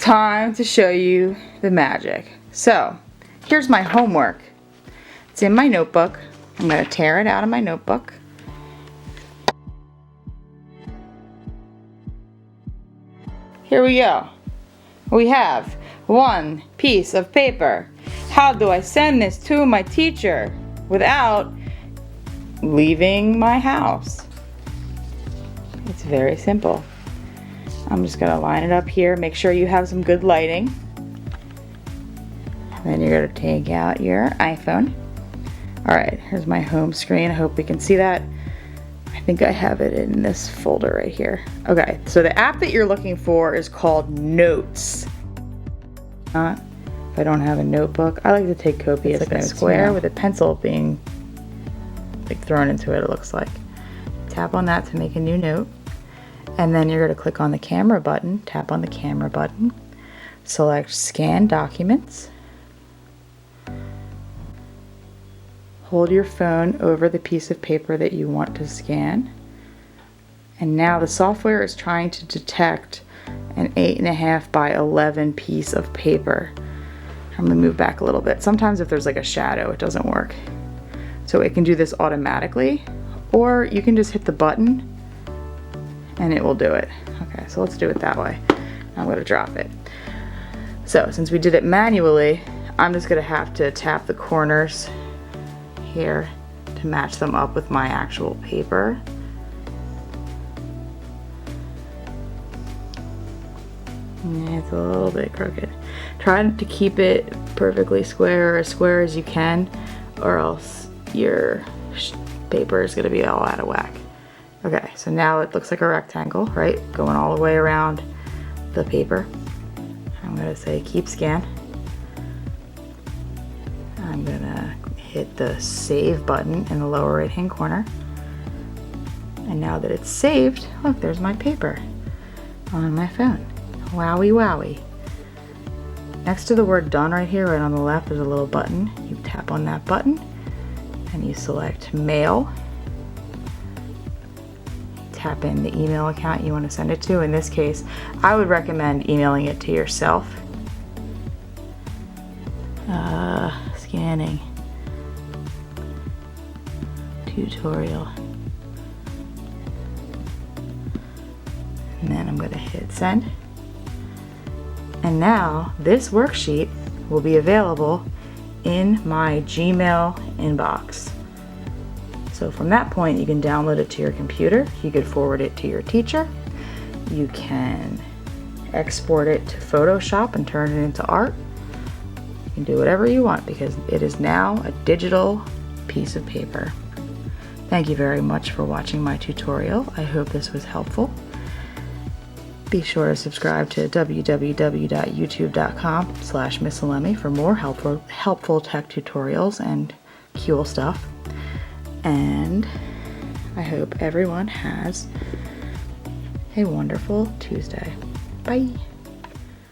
time to show you the magic. So, here's my homework. It's in my notebook. I'm going to tear it out of my notebook. Here we go. We have one piece of paper. How do I send this to my teacher without leaving my house? It's very simple. I'm just going to line it up here. Make sure you have some good lighting. And then you're going to take out your iPhone. Alright, here's my home screen. I hope we can see that. I think I have it in this folder right here. Okay, so the app that you're looking for is called Notes. If I don't have a notebook, I like to take copious notes. It's like a square with a pencil being like thrown into it, it looks like. Tap on that to make a new note. And then you're going to click on the camera button. Tap on the camera button. Select Scan Documents. Hold your phone over the piece of paper that you want to scan. And now the software is trying to detect an 8.5 by 11 piece of paper. I'm going to move back a little bit. Sometimes if there's like a shadow, it doesn't work. So it can do this automatically, or you can just hit the button and it will do it. Okay, so let's do it that way. I'm going to drop it. So since we did it manually, I'm just going to have to tap the corners here to match them up with my actual paper. It's a little bit crooked. Try to keep it perfectly square, or as square as you can, or else your paper is going to be all out of whack. Okay, so now it looks like a rectangle, right? Going all the way around the paper. I'm going to say keep scan. I'm going to hit the save button in the lower right hand corner. And now that it's saved, look, there's my paper on my phone. Wowie wowie. Next to the word done right here, right on the left, there's a little button. You tap on that button and you select mail. Tap in the email account you want to send it to. In this case, I would recommend emailing it to yourself. Scanning. Tutorial. And then I'm going to hit send. And now this worksheet will be available in my Gmail inbox. So from that point, you can download it to your computer. You could forward it to your teacher. You can export it to Photoshop and turn it into art. You can do whatever you want because it is now a digital piece of paper. Thank you very much for watching my tutorial. I hope this was helpful. Be sure to subscribe to www.youtube.com/missalemi for more helpful tech tutorials and cool stuff. And I hope everyone has a wonderful Tuesday. Bye.